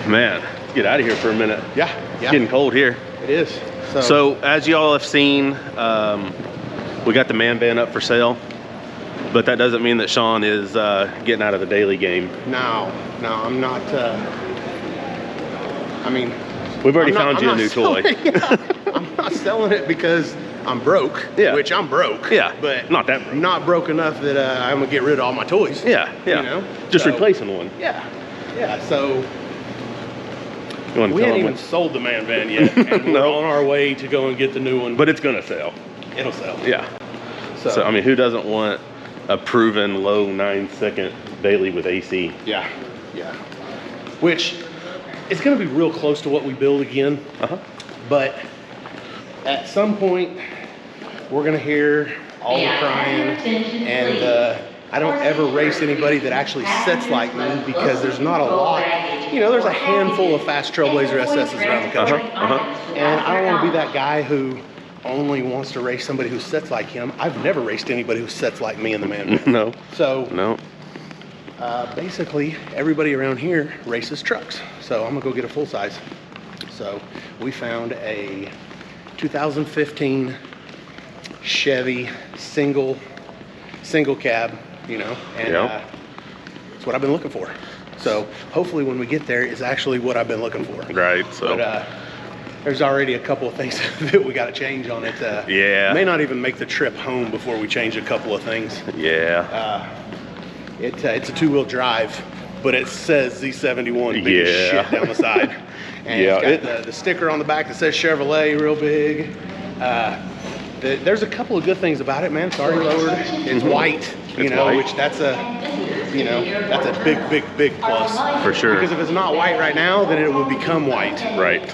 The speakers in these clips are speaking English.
Man, get out of here for a minute. Yeah, It's getting cold here. It is. So as y'all have seen, we got the ManVan up for sale, but that doesn't mean that Shawn is getting out of the daily game. No, I'm not. I mean, we've already found you a new toy. I'm not selling it because I'm broke. Yeah. Which I'm broke. Yeah. But not that broke. Not broke enough that I'm gonna get rid of all my toys. Yeah. You know. Just replacing one. Yeah. So. You want to We tell haven't them even sold the ManVan yet, and we're No. on our way to go and get the new one. but it's gonna sell. It'll sell. Yeah. So I mean, who doesn't want a proven low 9-second daily with AC? Yeah. Which it's going to be real close to what we build again. But at some point, we're going to hear all the crying, and I don't ever race anybody that actually sets like me because there's not a lot. You know, there's a handful of fast Trailblazer SSs around the country. And I don't want to be that guy who only wants to race somebody who sets like him. I've never raced anybody who sets like me in the ManVan. No. So no. Basically, everybody around here races trucks. So I'm gonna go get a full size. So we found a 2015 Chevy single cab, you know, and it's what I've been looking for. So hopefully when we get there is actually what I've been looking for. Right. So. But, there's already a couple of things that we got to change on it. May not even make the trip home before we change a couple of things. Yeah. It's a two-wheel drive, but it says Z71 big as shit down the side. And it's got the sticker on the back that says Chevrolet real big. There's a couple of good things about it, man. It's already lowered. It's white, you know, which that's a big plus. For sure. Because if it's not white right now, then it will become white. Right. It's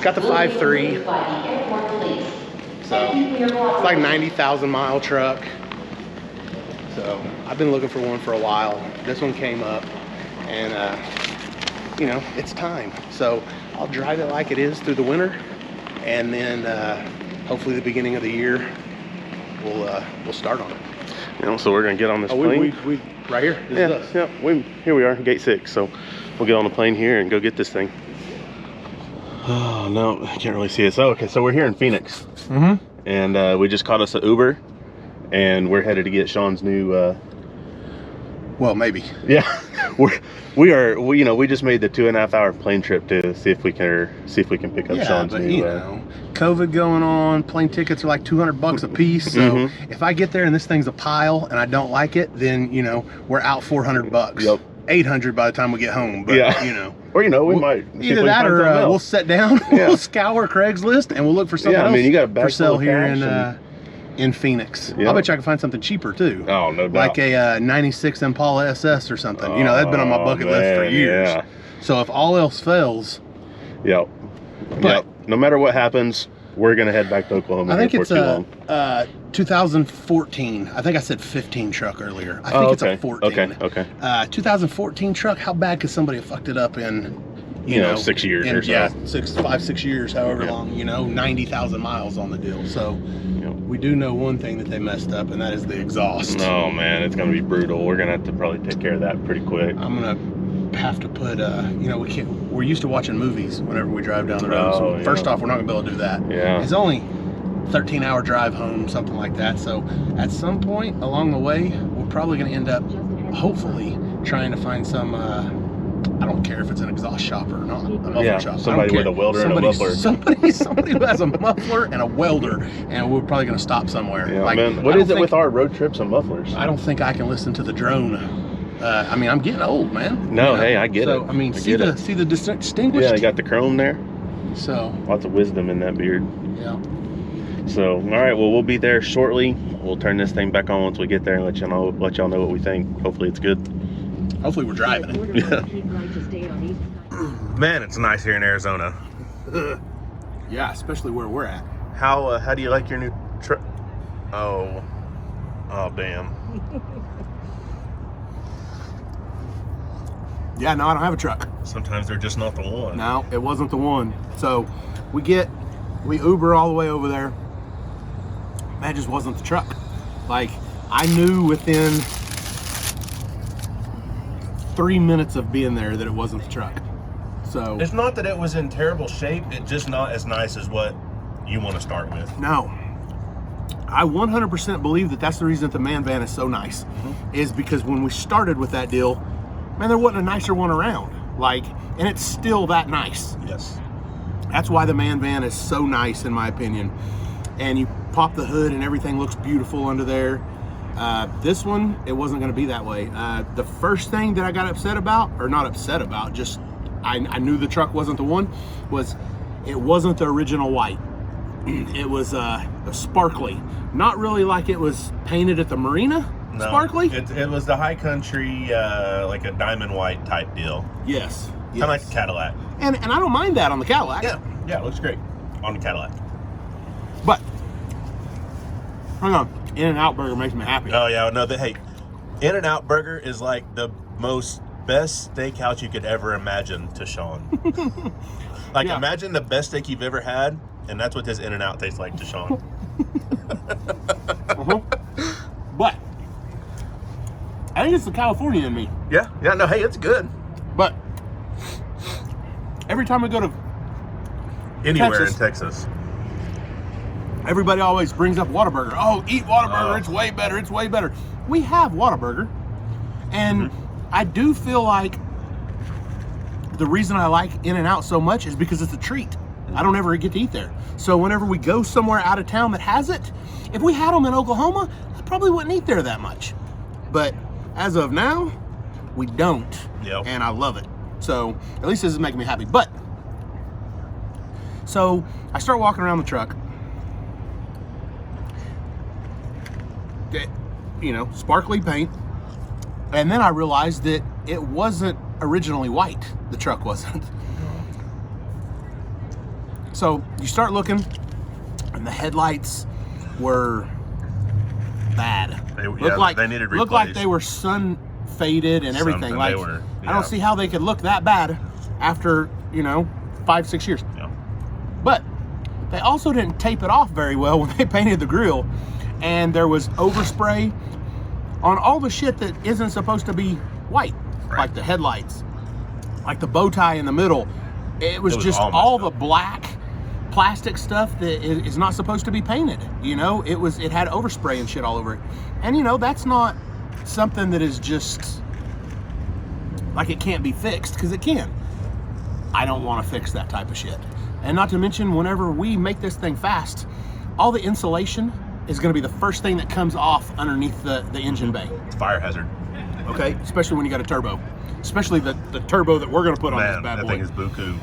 got the 5.3. So it's like 90,000 mile truck. So I've been looking for one for a while. This one came up, and you know, it's time. So I'll drive it like it is through the winter, and then hopefully the beginning of the year we'll start on it. You know, so we're gonna get on this plane. We right here. This is us. Here we are, gate 6. So we'll get on the plane here and go get this thing. Oh no, I can't really see it. So okay, so we're here in Phoenix, and we just caught us an Uber, and we're headed to get Shawn's new. Well, maybe. Yeah, we just made the 2.5 hour plane trip to see if we can pick up Shawn's new. You know, COVID going on, plane tickets are like $200 a piece. So if I get there and this thing's a pile and I don't like it, then you know we're out $400. Yep. 800 by the time we get home. But you know, or you know, we might either that or we'll sit down, we'll scour Craigslist, and we'll look for something else you got a for sale here in Phoenix. I'll bet you I can find something cheaper too. Oh, no doubt. Like a 96 Impala SS or something. You know, that's been on my bucket list for years. Yeah. So if all else fails. No matter what happens, we're gonna head back to Oklahoma. I think it's a 2014. I think I said 15 truck earlier. I think it's a 14. Okay. 2014 truck. How bad could somebody have fucked it up in, you know, 6 years or so? Yeah, 6 years, however long. You know, 90,000 miles on the deal. So we do know one thing that they messed up, and that is the exhaust. Oh man, it's gonna be brutal. We're gonna have to probably take care of that pretty quick. I'm gonna have to put you know, we're used to watching movies whenever we drive down the road. So first off, we're not gonna be able to do that. It's only 13-hour drive home, something like that. So at some point along the way, we're probably gonna end up hopefully trying to find some I don't care if it's an exhaust shop or not, a muffler shop. Somebody with a welder and a muffler. Somebody who has a muffler and a welder, and we're probably gonna stop somewhere. Man, what is it with our road trips and mufflers? I don't think I can listen to the drone. I mean, I'm getting old, man. No, hey, I get it. So I mean, see the distinguished. Yeah, you got the chrome there. So lots of wisdom in that beard. Yeah. So all right, well, we'll be there shortly. We'll turn this thing back on once we get there and let y'all know what we think. Hopefully it's good. Hopefully we're driving it. Yeah. Man, it's nice here in Arizona. Yeah, especially where we're at. How do you like your new truck? Oh damn. Yeah, no, I don't have a truck. Sometimes they're just not the one. No, it wasn't the one. So we Uber all the way over there. That just wasn't the truck. Like, I knew within 3 minutes of being there that it wasn't the truck. So it's not that it was in terrible shape. It's just not as nice as what you want to start with. No. I 100% believe that that's the reason that the ManVan is so nice, is because when we started with that deal, man, there wasn't a nicer one around. Like, and it's still that nice. Yes. That's why the ManVan is so nice, in my opinion. And you pop the hood and everything looks beautiful under there. This one, it wasn't going to be that way. The first thing that I got upset about, or not upset about, just I knew the truck wasn't the one, was it wasn't the original white. It was a sparkly. Not really like it was painted at the marina. No, sparkly. It was the high country, like a diamond white type deal. Yes. Kind of like the Cadillac. And I don't mind that on the Cadillac. Yeah, it looks great on the Cadillac. But hang on, In-N-Out Burger makes me happy. Oh yeah, no, hey, In-N-Out Burger is like the most best steakhouse you could ever imagine to Shawn. Like, imagine the best steak you've ever had, and that's what this In-N-Out tastes like to Shawn. But I think it's the California in me. Yeah, no, hey, it's good. But every time we go to Anywhere in Texas. Everybody always brings up Whataburger. Oh, eat Whataburger, it's way better, it's way better. We have Whataburger, and I do feel like the reason I like In-N-Out so much is because it's a treat. I don't ever get to eat there. So whenever we go somewhere out of town that has it, if we had them in Oklahoma, I probably wouldn't eat there that much. But as of now, we don't. Yep. And I love it. So at least this is making me happy. But so I start walking around the truck. You know, sparkly paint. And then I realized that it wasn't originally white. The truck wasn't. So you start looking, and the headlights were bad. They needed replaced. Looked like they were sun faded and everything. Like, I don't see how they could look that bad after, 5-6 years. Yeah. But they also didn't tape it off very well when they painted the grill, and there was overspray on all the shit that isn't supposed to be white, like the headlights, like the bow tie in the middle. It was just all the black plastic stuff that is not supposed to be painted. It had overspray and shit all over it. And that's not something that is just like it can't be fixed, because it can. I don't want to fix that type of shit. And not to mention, whenever we make this thing fast, all the insulation is going to be the first thing that comes off underneath the engine bay. It's a fire hazard. Okay, especially when you got a turbo. Especially the turbo that we're going to put on this bad boy. That thing is buku.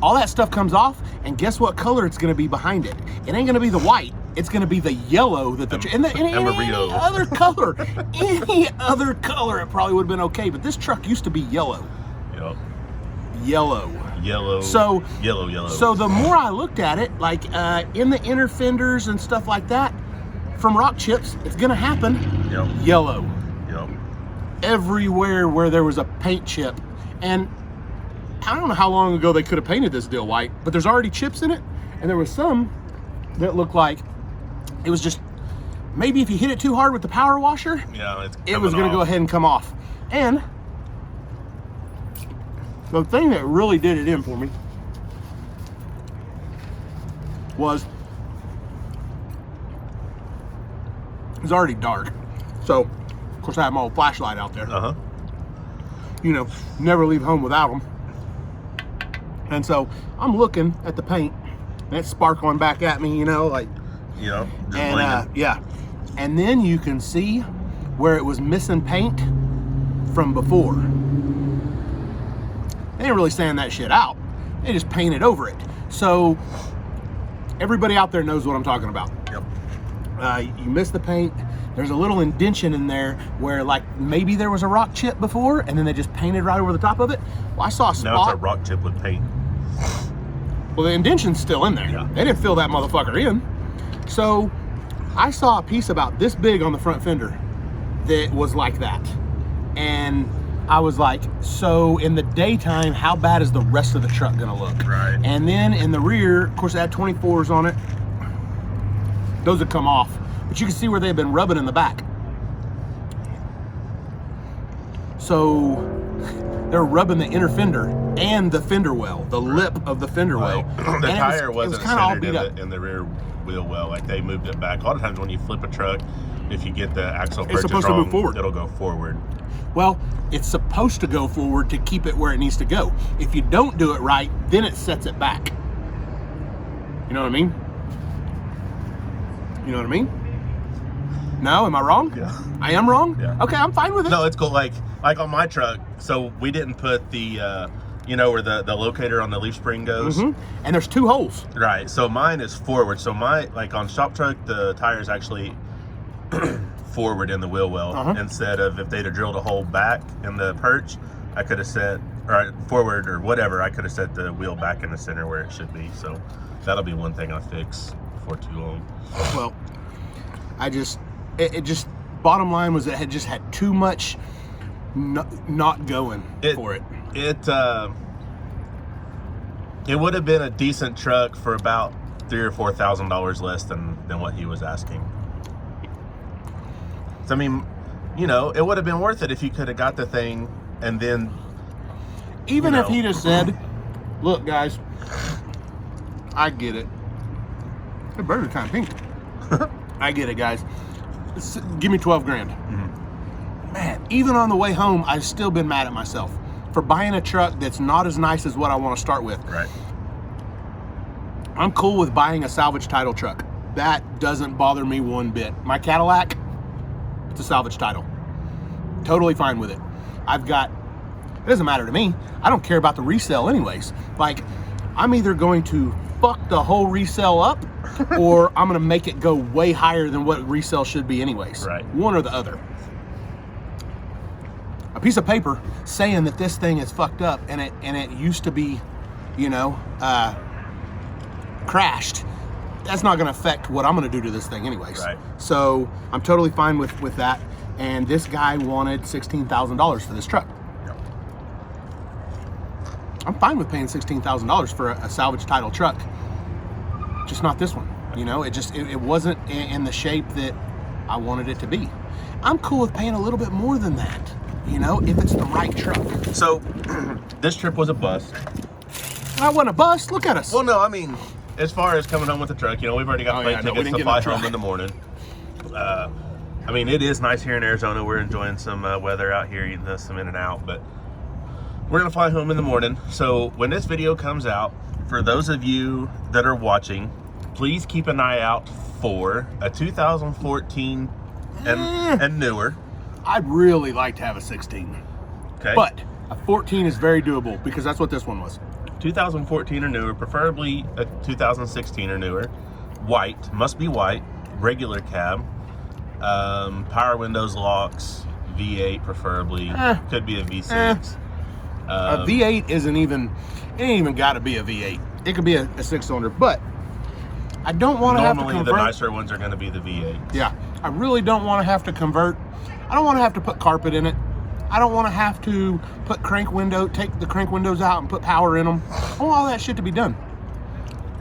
All that stuff comes off, and guess what color it's going to be behind it? It ain't going to be the white. It's going to be the yellow that any other color. Any other color, it probably would have been okay. But this truck used to be yellow. Yep. Yellow. So yellow. So the more I looked at it, like in the inner fenders and stuff like that, from rock chips, it's going to happen. Yep. Yellow. Yep. Everywhere where there was a paint chip, and I don't know how long ago they could have painted this deal white, but there's already chips in it, and there was some that looked like it was just, maybe if you hit it too hard with the power washer, it was going to go ahead and come off. And the thing that really did it in for me was it was already dark. So, of course, I have my old flashlight out there. Never leave home without them. And so I'm looking at the paint, and it's sparkling back at me, And then you can see where it was missing paint from before. They didn't really sand that shit out. They just painted over it. So everybody out there knows what I'm talking about. Yep. You miss the paint. There's a little indention in there where, like, maybe there was a rock chip before, and then they just painted right over the top of it. Well, I saw a spot. Now it's a rock chip with paint. Well, the indention's still in there. Yeah. They didn't fill that motherfucker in. So I saw a piece about this big on the front fender that was like that. And I was like, so in the daytime, how bad is the rest of the truck gonna look? Right. And then in the rear, of course, it had 24s on it. Those would come off. But you can see where they've been rubbing in the back. So they're rubbing the inner fender and the fender well, the lip of the fender well. The tire wasn't kind of all centered beat up. in the rear wheel well. Like they moved it back. A lot of times when you flip a truck, if you get the axle It's purchase supposed to wrong, move forward. it'll go forward. Well, it's supposed to go forward to keep it where it needs to go. If you don't do it right, then it sets it back. You know what I mean? You know what I mean? No, am I wrong? Yeah. I am wrong? Yeah. Okay, I'm fine with it. No, it's cool. Like on my truck, so we didn't put the, you know, where the locator on the leaf spring goes. And there's 2 holes. Right. So mine is forward. So like on shop truck, the tire is actually forward in the wheel well instead of if they'd have drilled a hole back in the perch, I could have set or forward or whatever. I could have set the wheel back in the center where it should be. So that'll be one thing I fix before too long. Well, it just bottom line was it had just had too much not going for it. It would have been a decent truck for about $3,000 or $4,000 less than what he was asking. So, I mean, you know, it would have been worth it if you could have got the thing and then even if he just said, look guys, I get it. The bird is kind of pink. I get it, guys. Give me 12 grand. Man, even on the way home, I've still been mad at myself for buying a truck that's not as nice as what I want to start with. Right. I'm cool with buying a salvage title truck. That doesn't bother me one bit. My Cadillac, it's a salvage title. Totally fine with it. It doesn't matter to me. I don't care about the resale anyways. Like, I'm either going to fuck the whole resale up or I'm gonna make it go way higher than what resale should be anyways. Right. One or the other. A piece of paper saying that this thing is fucked up and it used to be, you know, crashed, that's not gonna affect what I'm gonna do to this thing anyways. Right. So I'm totally fine with that. And this guy wanted $16,000 for this truck. I'm fine with paying $16,000 for a salvage title truck. Just not this one. You know, it wasn't in the shape that I wanted it to be. I'm cool with paying a little bit more than that, you know, if it's the right truck. So this trip was a bust. I wasn't a bust. Look at us. Well, no, I mean, as far as coming home with the truck, you know, we've already got plane tickets to fly home in the morning. I mean, it is nice here in Arizona. We're enjoying some weather out here, you know, some in and out, but we're gonna fly home in the morning. So when this video comes out, for those of you that are watching, please keep an eye out for a 2014 and newer. I'd really like to have a 16. Okay. But a 14 is very doable because that's what this one was. 2014 or newer, preferably a 2016 or newer. White, must be white, regular cab, power windows, locks, V8 preferably, could be a V6. A V8 it ain't even got to be a V8. It could be a 6-cylinder, but I don't want to have to convert. Normally the nicer ones are going to be the V8s. Yeah, I really don't want to have to convert. I don't want to have to put carpet in it. I don't want to have to put take the crank windows out and put power in them. I want all that shit to be done.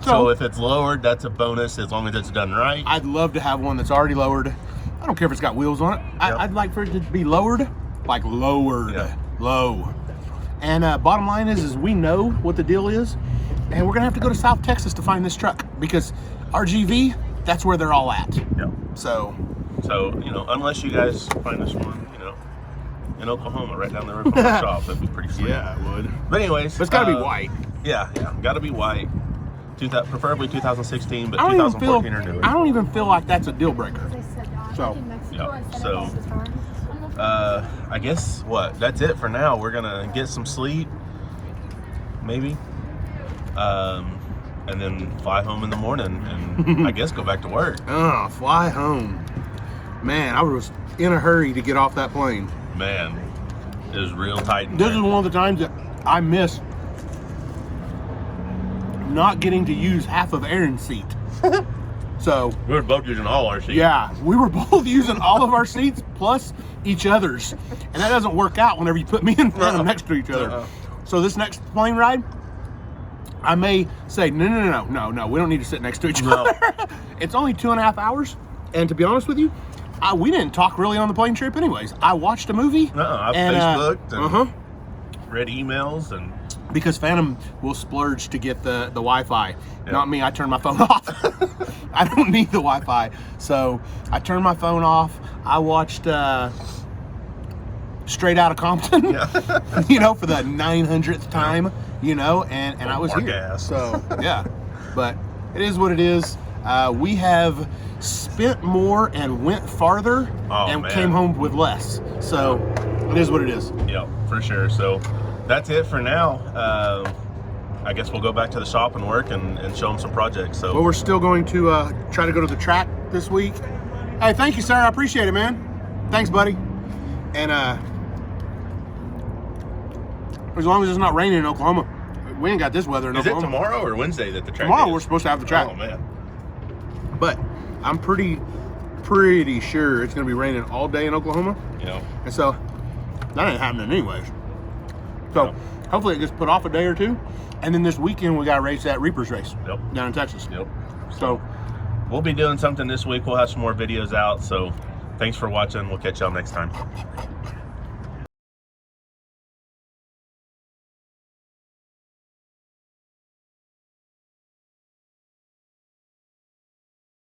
So if it's lowered, that's a bonus as long as it's done right. I'd love to have one that's already lowered. I don't care if it's got wheels on it. I'd like for it to be lowered, like lowered, low. And bottom line is we know what the deal is, and we're gonna have to go to South Texas to find this truck because RGV, that's where they're all at. Yeah. So you know, unless you guys find this one, you know, in Oklahoma, right down the road from our shop, that'd be pretty sweet. Yeah, it would. But anyways, But it's gotta be white. Yeah, gotta be white. Preferably 2016, but 2014 or newer. I don't even feel like that's a deal breaker. So, I guess that's it for now. We're gonna get some sleep, maybe, and then fly home in the morning, and I guess go back to work. Fly home. Man, I was in a hurry to get off that plane. Man, it was real tight. This is one of the times that I miss not getting to use half of Aaron's seat. So we were both using all our seats. Yeah, we were both using all of our seats plus each other's, and that doesn't work out whenever you put me in front of them next to each other. So this next plane ride, I may say no, we don't need to sit next to each other. It's only 2.5 hours, and to be honest with you, we didn't talk really on the plane trip anyways. I watched a movie. I've and, Facebooked and read emails and... Because Phantom will splurge to get the Wi-Fi. Yep. Not me, I turn my phone off. I don't need the Wi-Fi. So I turned my phone off. I watched Straight Outta Compton, you know, for the 900th time, you know, and I was here. Gas. So, yeah. But it is what it is. We have spent more and went farther came home with less. So it is what it is. Yeah, for sure. So that's it for now. I guess we'll go back to the shop and work and show them some projects. So, well, we're still going to try to go to the track this week. Hey, thank you, sir. I appreciate it, man. Thanks, buddy. And as long as it's not raining in Oklahoma, we ain't got this weather in Oklahoma. Is it tomorrow or Wednesday that the track Tomorrow is? we're supposed to have the track. Oh man. But I'm pretty sure it's going to be raining all day in Oklahoma. Yeah. And so that ain't happening anyways. So hopefully it gets put off a day or two. And then this weekend we got to race that Reapers race down in Texas. Yep. So we'll be doing something this week. We'll have some more videos out. So thanks for watching. We'll catch y'all next time.